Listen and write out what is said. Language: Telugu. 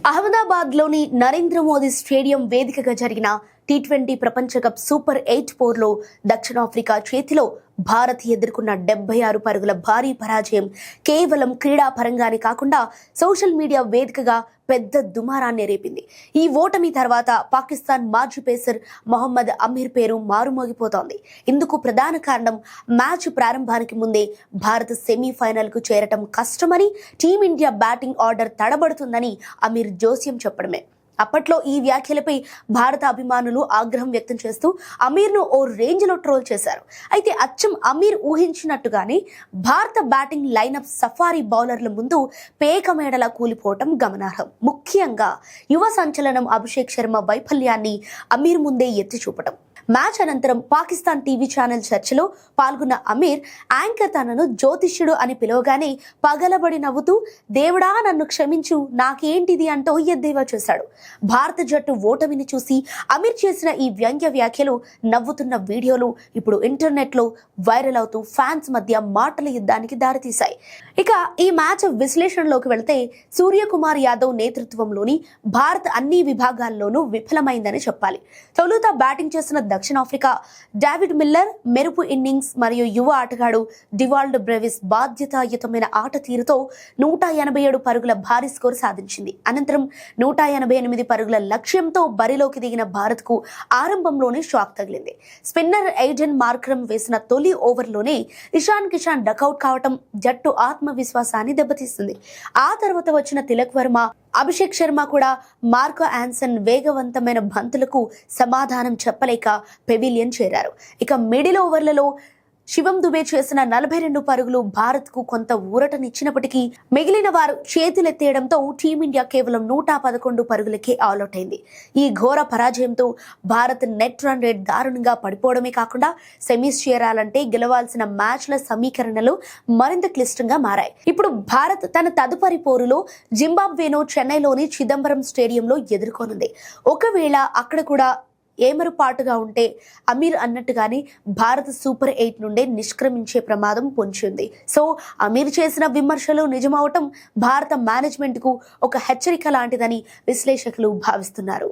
అహ్మదాబాద్లోని నరేంద్ర మోదీ స్టేడియం వేదికగా జరిగిన టీ20 ప్రపంచ కప్ సూపర్ 8 పోర్లో దక్షిణాఫ్రికా చేతిలో భారత్ ఎదుర్కొన్న 76 పరుగుల భారీ పరాజయం కేవలం క్రీడా పరంగానే కాకుండా సోషల్ మీడియా వేదికగా పెద్ద దుమారాన్ని రేపింది. ఈ ఓటమి తర్వాత పాకిస్తాన్ మాజీ పేసర్ మొహమ్మద్ అమీర్ పేరు మారుమోగిపోతోంది. ఇందుకు ప్రధాన కారణం మ్యాచ్ ప్రారంభానికి ముందే భారత్ సెమీఫైనల్ కు చేరటం కష్టమని, టీమిండియా బ్యాటింగ్ ఆర్డర్ తడబడుతుందని అమీర్ జోస్యం చెప్పడమే. అప్పట్లో ఈ వ్యాఖ్యలపై భారత అభిమానులు ఆగ్రహం వ్యక్తం చేస్తూ అమీర్ను ఓ రేంజ్లో ట్రోల్ చేశారు. అయితే అచ్చం అమీర్ ఊహించినట్టుగానే భారత బ్యాటింగ్ లైనప్ సఫారీ బౌలర్ల ముందు పేకమేడలా కూలిపోవటం గమనార్హం. ముఖ్యంగా యువ సంచలనం అభిషేక్ శర్మ వైఫల్యాన్ని అమీర్ ముందే ఎత్తి చూపటం. మ్యాచ్ అనంతరం పాకిస్తాన్ టీవీ ఛానల్ చర్చలో పాల్గొన్న అమీర్ యాంకర్ తనను జ్యోతిష్యుడు అని పిలవగానే పగలబడి నవ్వుతూ దేవుడా నన్ను క్షమించు, నాకేంటిది అంటూ ఎద్దేవా చేశాడు. భారత జట్టు ఓటమిని చూసి అమీర్ చేసిన ఈ వ్యంగ్య వ్యాఖ్యలు, నవ్వుతున్న వీడియోలు ఇప్పుడు ఇంటర్నెట్లో వైరల్ అవుతూ ఫ్యాన్స్ మధ్య మాటల యుద్ధానికి దారితీశాయి. ఇక ఈ మ్యాచ్ విశ్లేషణలోకి వెళ్తే సూర్యకుమార్ యాదవ్ నేతృత్వంలోని భారత్ అన్ని విభాగాల్లోనూ విఫలమైందని చెప్పాలి. తొలుత బ్యాటింగ్ చేసిన దక్షిణాఫ్రికా డేవిడ్ మిల్లర్ మెరుపు ఇన్నింగ్స్ మరియు యువ ఆటగాడు డివాల్డ్ బ్రెవిస్ బాధ్యతాయుతమైన ఆట తీరుతో 187 పరుగుల భారీ స్కోర్ సాధించింది. అనంతరం 188 పరుగుల లక్ష్యంతో బరిలోకి దిగిన భారత్ కు ఆరంభంలోనే షాక్ తగిలింది. స్పిన్నర్ ఎయిడెన్ మార్క్రమ్ వేసిన తొలి ఓవర్లోనే ఇషాన్ కిషాన్ డకౌట్ కావటం జట్టు ఆత్మవిశ్వాసాన్ని దెబ్బతీస్తుంది. ఆ తర్వాత వచ్చిన తిలక్ వర్మ, అభిషేక్ శర్మ కూడా మార్కో ఆన్సన్ వేగవంతమైన బంతులకు సమాధానం చెప్పలేక పెవిలియన్ చేరారు. ఇక మిడిల్ ఓవర్లలో శివం దుబే చేసిన 42 పరుగులు భారత్ కు కొంత ఊరటనిచ్చినప్పటికీ మిగిలిన వారు చేతులెత్తేయడంతో టీమిండియా కేవలం 111 పరుగులకే ఆల్అౌట్ అయింది. ఈ ఘోర పరాజయంతో భారత్ నెట్ రన్ రేట్ దారుణంగా పడిపోవడమే కాకుండా సెమీస్ చేరాలంటే గెలవాల్సిన మ్యాచ్ల సమీకరణలు మరింత క్లిష్టంగా మారాయి. ఇప్పుడు భారత్ తన తదుపరి పోరులో జింబాబ్వేను చెన్నైలోని చిదంబరం స్టేడియంలో ఎదుర్కొనుంది. ఒకవేళ అక్కడ కూడా ఏమరుపాటుగా ఉంటే అమీర్ అన్నట్టుగానే భారత్ సూపర్ 8 నుండే నిష్క్రమించే ప్రమాదం పొంచింది. సో అమీర్ చేసిన విమర్శలు నిజమవటం భారత మేనేజ్మెంట్ కు ఒక హెచ్చరిక లాంటిదని విశ్లేషకులు భావిస్తున్నారు.